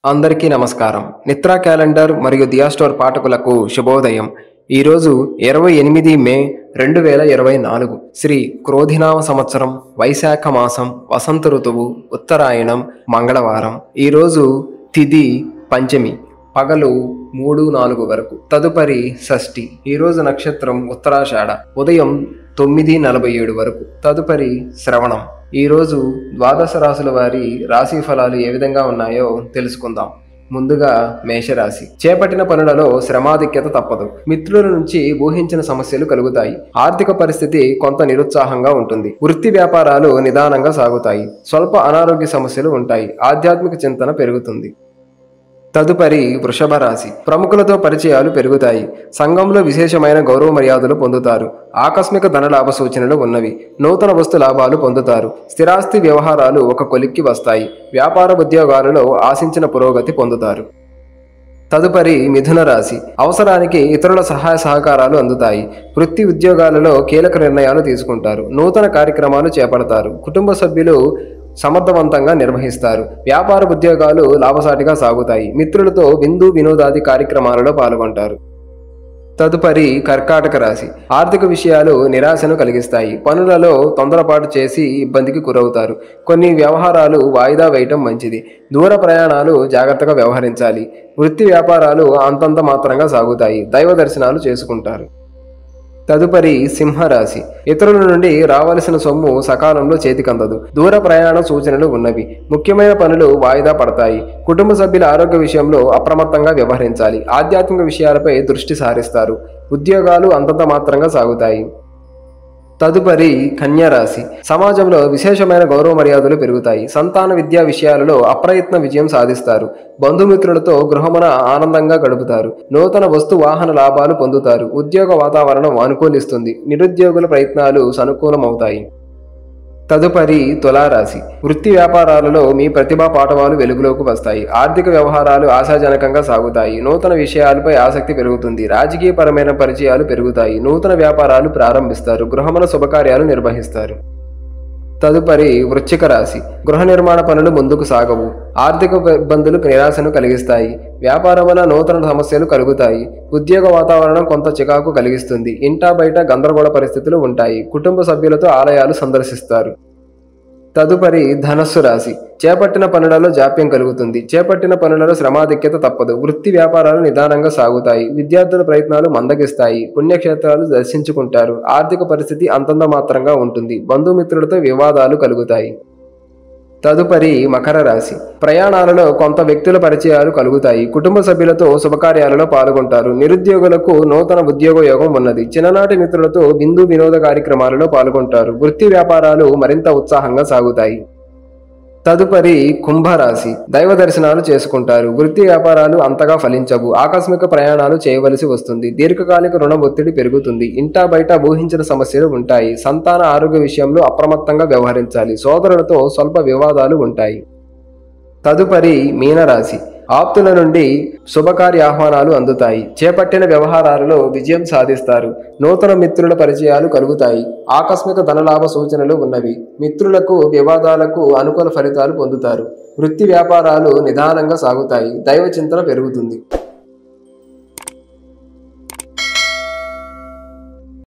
అందరికీ నమస్కారం. నిత్రా క్యాలెండర్ మరియు దియా స్టోర్ పాఠకులకు శుభోదయం. ఈరోజు 28 మే 2024 శ్రీ క్రోధినామ సంవత్సరం, వైశాఖ మాసం, వసంత ఋతువు, ఉత్తరాయణం, మంగళవారం. ఈరోజు తిథి పంచమి, పగలు 3-4 వరకు. తదుపరి షష్ఠి. ఈరోజు నక్షత్రం ఉత్తరాషాఢ, ఉదయం 9:47 వరకు. తదుపరి శ్రవణం. ఈరోజు ద్వాదశ రాశుల వారి రాశి ఫలాలు ఏ విధంగా ఉన్నాయో తెలుసుకుందాం. ముందుగా మేషరాశి. చేపట్టిన పనులలో శ్రమాధిక్యత తప్పదు. మిత్రుల నుంచి ఊహించిన సమస్యలు కలుగుతాయి. ఆర్థిక పరిస్థితి కొంత నిరుత్సాహంగా ఉంటుంది. వృత్తి వ్యాపారాలు నిదానంగా సాగుతాయి. స్వల్ప అనారోగ్య సమస్యలు ఉంటాయి. ఆధ్యాత్మిక చింతన పెరుగుతుంది. తదుపరి వృషభ రాశి. ప్రముఖులతో పరిచయాలు పెరుగుతాయి. సంఘంలో విశేషమైన గౌరవ మర్యాదలు పొందుతారు. ఆకస్మిక ధనలాభ సూచనలు ఉన్నవి. నూతన వస్తు లాభాలు పొందుతారు. స్థిరాస్తి వ్యవహారాలు ఒక కొలిక్కి వస్తాయి. వ్యాపార ఉద్యోగాలలో ఆశించిన పురోగతి పొందుతారు. తదుపరి మిథున రాశి. అవసరానికి ఇతరుల సహాయ సహకారాలు అందుతాయి. వృత్తి ఉద్యోగాలలో కీలక నిర్ణయాలు తీసుకుంటారు. నూతన కార్యక్రమాలు చేపడతారు. కుటుంబ సభ్యులు సమర్థవంతంగా నిర్వహిస్తారు. వ్యాపార ఉద్యోగాలు లాభసాటిగా సాగుతాయి. మిత్రులతో విందు వినోదాది కార్యక్రమాలలో పాల్గొంటారు. తదుపరి కర్కాటక రాశి. ఆర్థిక విషయాలు నిరాశను కలిగిస్తాయి. పనులలో తొందరపాటు చేసి ఇబ్బందికి గురవుతారు. కొన్ని వ్యవహారాలు వాయిదా వేయటం మంచిది. దూర ప్రయాణాలు జాగ్రత్తగా వ్యవహరించాలి. వృత్తి వ్యాపారాలు అంతంత మాత్రంగా సాగుతాయి. దైవ దర్శనాలు చేసుకుంటారు. తదుపరి సింహరాశి. ఇతరుల నుండి రావలసిన సొమ్ము సకాలంలో చేతికందదు. దూర ప్రయాణ సూచనలు ఉన్నవి. ముఖ్యమైన పనులు వాయిదా పడతాయి. కుటుంబ సభ్యుల ఆరోగ్య విషయంలో అప్రమత్తంగా వ్యవహరించాలి. ఆధ్యాత్మిక విషయాలపై దృష్టి సారిస్తారు. ఉద్యోగాలు అంతంత మాత్రంగా సాగుతాయి. తదుపరి కన్యారాశి. సమాజంలో విశేషమైన గౌరవ మర్యాదలు పెరుగుతాయి. సంతాన విద్యా విషయాలలో అప్రయత్న విజయం సాధిస్తారు. బంధుమిత్రులతో గృహమున ఆనందంగా గడుపుతారు. నూతన వస్తు వాహన లాభాలు పొందుతారు. ఉద్యోగ వాతావరణం అనుకూలిస్తుంది. నిరుద్యోగుల ప్రయత్నాలు సానుకూలమవుతాయి. తదుపరి తులారాశి. వృత్తి వ్యాపారాలలో మీ ప్రతిభా పాఠవాలు వెలుగులోకి వస్తాయి. ఆర్థిక వ్యవహారాలు ఆశాజనకంగా సాగుతాయి. నూతన విషయాలపై ఆసక్తి పెరుగుతుంది. రాజకీయపరమైన పరిచయాలు పెరుగుతాయి. నూతన వ్యాపారాలు ప్రారంభిస్తారు. గృహమున శుభకార్యాలు నిర్వహిస్తారు. తదుపరి వృశ్చిక రాశి. గృహ నిర్మాణ పనులు ముందుకు సాగవు. ఆర్థిక ఇబ్బందులు నిరాశను కలిగిస్తాయి. వ్యాపారమున నూతన సమస్యలు కలుగుతాయి. ఉద్యోగ వాతావరణం కొంత చికాకు కలిగిస్తుంది. ఇంటా బయట గందరగోళ పరిస్థితులు ఉంటాయి. కుటుంబ సభ్యులతో ఆలయాలు సందర్శిస్తారు. తదుపరి ధనస్సు రాశి. చేపట్టిన పనులలో జాప్యం కలుగుతుంది. చేపట్టిన పనులలో శ్రమాధిక్యత తప్పదు. వృత్తి వ్యాపారాలు నిదానంగా సాగుతాయి. విద్యార్థుల ప్రయత్నాలు మందగిస్తాయి. పుణ్యక్షేత్రాలు దర్శించుకుంటారు. ఆర్థిక పరిస్థితి అంతంత మాత్రంగా ఉంటుంది. బంధుమిత్రులతో వివాదాలు కలుగుతాయి. తదుపరి మకర రాశి. ప్రయాణాలలో కొంత వ్యక్తుల పరిచయాలు కలుగుతాయి. కుటుంబ సభ్యులతో శుభకార్యాలలో పాల్గొంటారు. నిరుద్యోగులకు నూతన ఉద్యోగ యోగం ఉన్నది. చిన్ననాటి మిత్రులతో విందు వినోద కార్యక్రమాలలో పాల్గొంటారు. వృత్తి వ్యాపారాలు మరింత ఉత్సాహంగా సాగుతాయి. తదుపరి కుంభరాశి. దైవ దర్శనాలు చేసుకుంటారు. వృత్తి వ్యాపారాలు అంతగా ఫలించవు. ఆకస్మిక ప్రయాణాలు చేయవలసి వస్తుంది. దీర్ఘకాలిక రుణ ఒత్తిడి పెరుగుతుంది. ఇంటా బయట ఊహించిన సమస్యలు ఉంటాయి. సంతాన ఆరోగ్య విషయంలో అప్రమత్తంగా వ్యవహరించాలి. సోదరులతో స్వల్ప వివాదాలు ఉంటాయి. తదుపరి మీనరాశి. ఆప్తుల నుండి శుభకార్య ఆహ్వానాలు అందుతాయి. చేపట్టిన వ్యవహారాలలో విజయం సాధిస్తారు. నూతన మిత్రుల పరిచయాలు కలుగుతాయి. ఆకస్మిక ధనలాభ సూచనలు ఉన్నవి. మిత్రులకు వివాదాలకు అనుకూల ఫలితాలు పొందుతారు. వృత్తి వ్యాపారాలు నిదానంగా సాగుతాయి. దైవ చింతన పెరుగుతుంది.